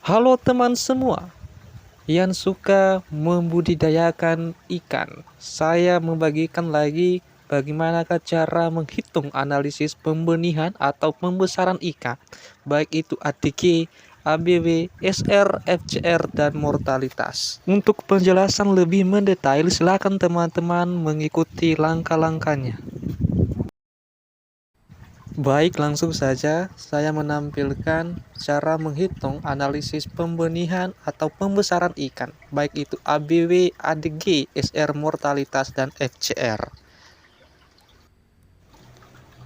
Halo teman semua yang suka membudidayakan ikan. Saya membagikan lagi bagaimanakah cara menghitung analisis pembenihan atau pembesaran ikan, baik itu ATG, ABW, SR, FCR, dan mortalitas. Untuk penjelasan lebih mendetail, silakan teman-teman mengikuti langkah-langkahnya. Baik, langsung saja saya menampilkan cara menghitung analisis pembenihan atau pembesaran ikan, baik itu ABW, ADG, SR mortalitas, dan FCR.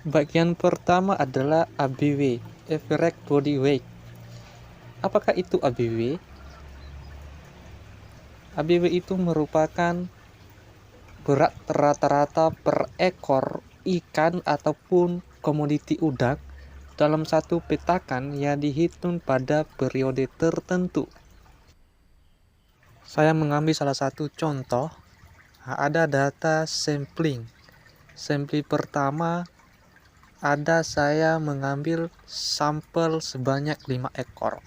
Bagian pertama adalah ABW, Average Body Weight. Apakah itu ABW? ABW itu merupakan berat rata-rata per ekor ikan ataupun komoditi udang dalam satu petakan yang dihitung pada periode tertentu. Saya mengambil salah satu contoh. Ada data sampling. Sampling pertama ada saya mengambil sampel sebanyak 5 ekor.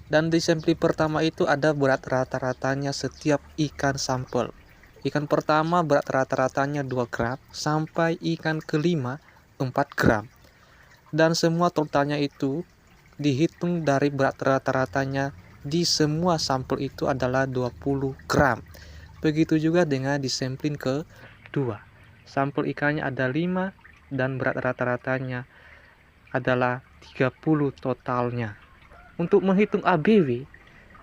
Dan di sampling pertama itu ada berat rata-ratanya setiap ikan sampel. Ikan pertama berat rata-ratanya 2 gram sampai ikan kelima 4 gram. Dan semua totalnya itu dihitung dari berat rata-ratanya di semua sampel itu adalah 20 gram. Begitu juga dengan di sampling kedua. Sampel ikannya ada 5 dan berat rata-ratanya adalah 30 totalnya. Untuk menghitung ABW,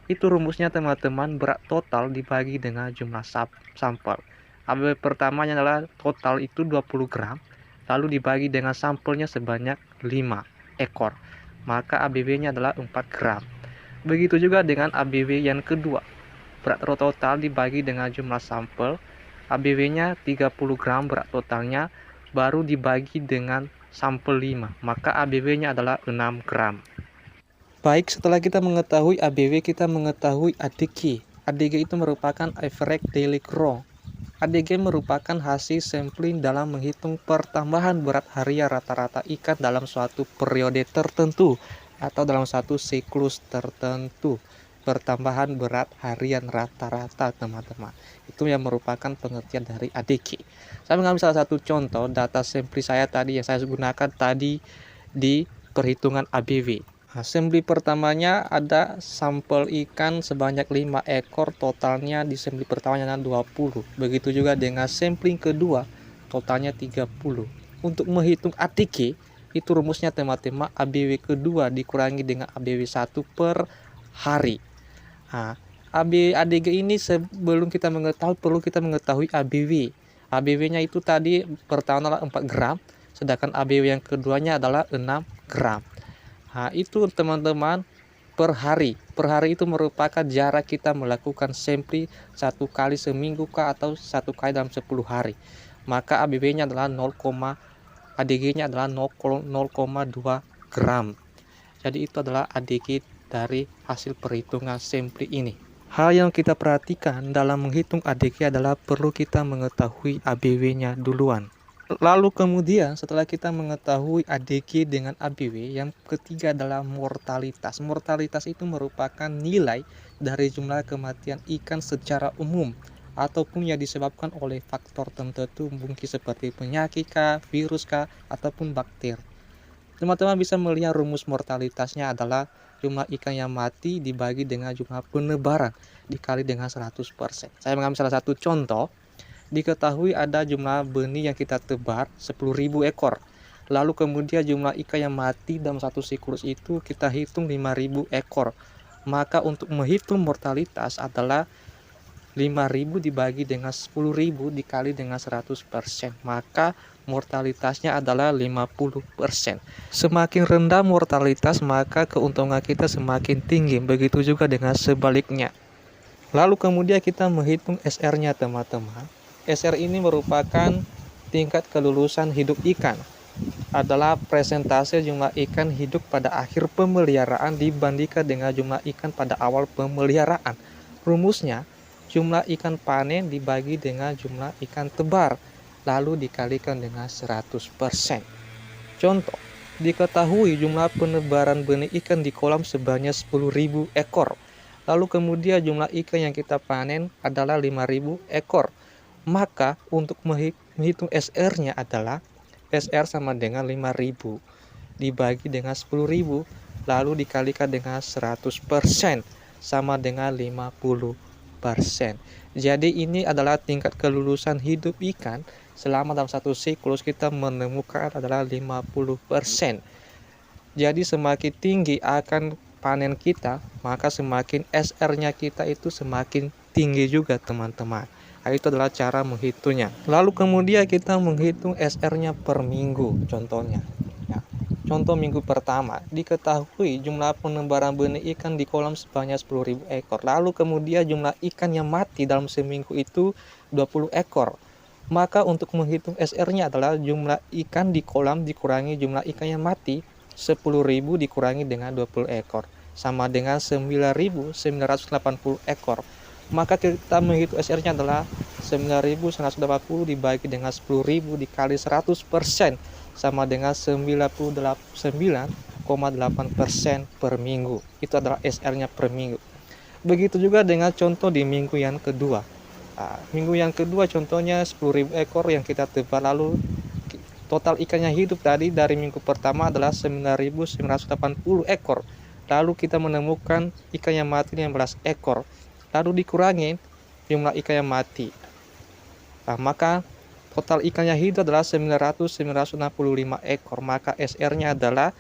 itu rumusnya teman-teman berat total dibagi dengan jumlah sampel. ABW pertamanya adalah total itu 20 gram, lalu dibagi dengan sampelnya sebanyak 5 ekor. Maka ABW-nya adalah 4 gram. Begitu juga dengan ABW yang kedua. Berat total dibagi dengan jumlah sampel, ABW-nya 30 gram berat totalnya, baru dibagi dengan sampel 5, maka ABW-nya adalah 6 gram. Baik, setelah kita mengetahui ABW, kita mengetahui ADG. ADG itu merupakan Average Daily Growth. ADG merupakan hasil sampling dalam menghitung pertambahan berat harian rata-rata ikan dalam suatu periode tertentu atau dalam satu siklus tertentu. Pertambahan berat harian rata-rata, teman-teman. Itu yang merupakan pengertian dari ADG. Saya mengambil salah satu contoh data sampling saya tadi yang saya gunakan tadi di perhitungan ABW. Sampling pertamanya ada sampel ikan sebanyak 5 ekor, totalnya di sampling pertamanya 20. Begitu juga dengan sampling kedua, totalnya 30. Untuk menghitung ATG, itu rumusnya teman-teman ABW kedua dikurangi dengan ABW 1 per hari. ADG ini sebelum kita mengetahui, perlu kita mengetahui ABW. ABW-nya itu tadi pertama adalah 4 gram, sedangkan ABW yang keduanya adalah 6 gram. Itu teman-teman per hari. Per hari itu merupakan jarak kita melakukan sampling 1 kali seminggu kah atau 1 kali dalam 10 hari. Maka ABW-nya adalah ADG-nya adalah 0,2 gram. Jadi itu adalah ADG dari hasil perhitungan sampling ini. Hal yang kita perhatikan dalam menghitung ADG adalah perlu kita mengetahui ABW-nya duluan. Lalu kemudian setelah kita mengetahui ADG dengan ABW, yang ketiga adalah mortalitas. Mortalitas itu merupakan nilai dari jumlah kematian ikan secara umum ataupun yang disebabkan oleh faktor tertentu, mungkin seperti penyakit kah, virus kah, ataupun bakteri. Teman-teman bisa melihat rumus mortalitasnya adalah jumlah ikan yang mati dibagi dengan jumlah penebaran dikali dengan 100%. Saya mengambil salah satu contoh. Diketahui ada jumlah benih yang kita tebar 10.000 ekor. Lalu kemudian jumlah ikan yang mati dalam satu siklus itu kita hitung 5.000 ekor. Maka untuk menghitung mortalitas adalah 5.000 dibagi dengan 10.000 dikali dengan 100%. Maka mortalitasnya adalah 50%. Semakin rendah mortalitas, maka keuntungan kita semakin tinggi. Begitu juga dengan sebaliknya. Lalu kemudian kita menghitung SR-nya, teman-teman. SR ini merupakan tingkat kelulusan hidup ikan. Adalah presentase jumlah ikan hidup pada akhir pemeliharaan dibandingkan dengan jumlah ikan pada awal pemeliharaan. Rumusnya, jumlah ikan panen dibagi dengan jumlah ikan tebar, lalu dikalikan dengan 100%. Contoh, Diketahui jumlah penebaran benih ikan di kolam sebanyak 10.000 ekor. Lalu kemudian jumlah ikan yang kita panen adalah 5.000 ekor. Maka untuk menghitung SR-nya adalah SR sama dengan 5.000 dibagi dengan 10.000 lalu dikalikan dengan 100% sama dengan 50%. Jadi ini adalah tingkat kelulusan hidup ikan selama dalam satu siklus kita menemukan adalah 50%. Jadi semakin tinggi akan panen kita, maka semakin SR-nya kita itu semakin tinggi juga teman-teman. Nah, itu adalah cara menghitungnya. Lalu kemudian kita menghitung SR-nya per minggu contohnya. Ya, contoh minggu pertama, diketahui jumlah penebaran benih ikan di kolam sebanyak 10.000 ekor. Lalu kemudian jumlah ikan yang mati dalam seminggu itu 20 ekor. Maka untuk menghitung SR-nya adalah jumlah ikan di kolam dikurangi jumlah ikan yang mati, 10.000 dikurangi dengan 20 ekor. Sama dengan 9.980 ekor. Maka kita menghitung SR-nya adalah 9.980 dibagi dengan 10.000 dikali 100% sama dengan 99,8% per minggu. Itu adalah SR-nya per minggu. Begitu juga dengan contoh di minggu yang kedua. Minggu yang kedua contohnya 10.000 ekor yang kita tebak, lalu total ikannya hidup tadi dari minggu pertama adalah 9.980 ekor. Lalu kita menemukan ikan yang mati 15 ekor. Lalu dikurangi jumlah ikan yang mati. Maka total ikannya hidup adalah 965 ekor. Maka SR-nya adalah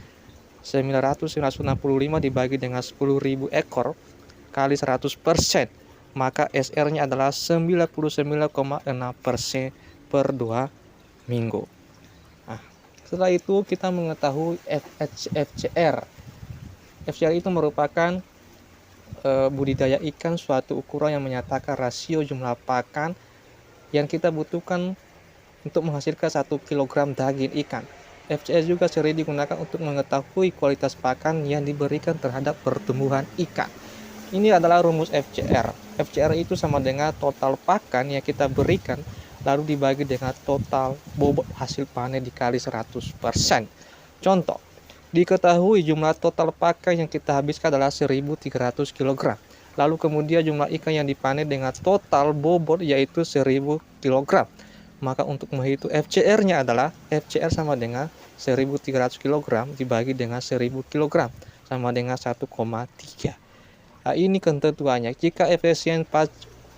965 dibagi dengan 10.000 ekor kali 100%. Maka SR-nya adalah 99,6% per 2 minggu. Setelah itu kita mengetahui FCR. FCR itu merupakan budidaya ikan, suatu ukuran yang menyatakan rasio jumlah pakan yang kita butuhkan untuk menghasilkan 1 kg daging ikan. FCR juga sering digunakan untuk mengetahui kualitas pakan yang diberikan terhadap pertumbuhan ikan. Ini adalah rumus FCR. FCR itu sama dengan total pakan yang kita berikan lalu dibagi dengan total bobot hasil panen dikali 100%. Contoh, diketahui jumlah total pakan yang kita habiskan adalah 1.300 kg. Lalu kemudian jumlah ikan yang dipanen dengan total bobot yaitu 1.000 kg. Maka untuk menghitung FCR-nya adalah FCR sama dengan 1.300 kg dibagi dengan 1.000 kg sama dengan 1,3. Nah, ini ketentuannya. Jika efisien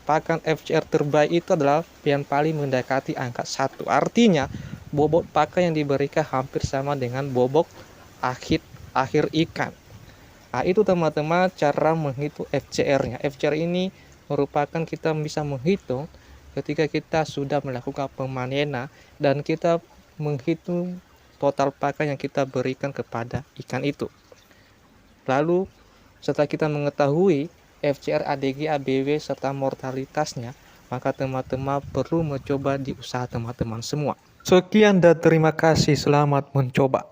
pakan FCR terbaik itu adalah yang paling mendekati angka 1. Artinya bobot pakan yang diberikan hampir sama dengan bobot akhir ikan. Nah, itu teman-teman cara menghitung FCR-nya. FCR ini merupakan kita bisa menghitung ketika kita sudah melakukan pemanenan dan kita menghitung total pakan yang kita berikan kepada ikan itu. Lalu setelah kita mengetahui FCR, ADG, ABW serta mortalitasnya, maka teman-teman perlu mencoba di usaha teman-teman semua. Sekian dan terima kasih, selamat mencoba.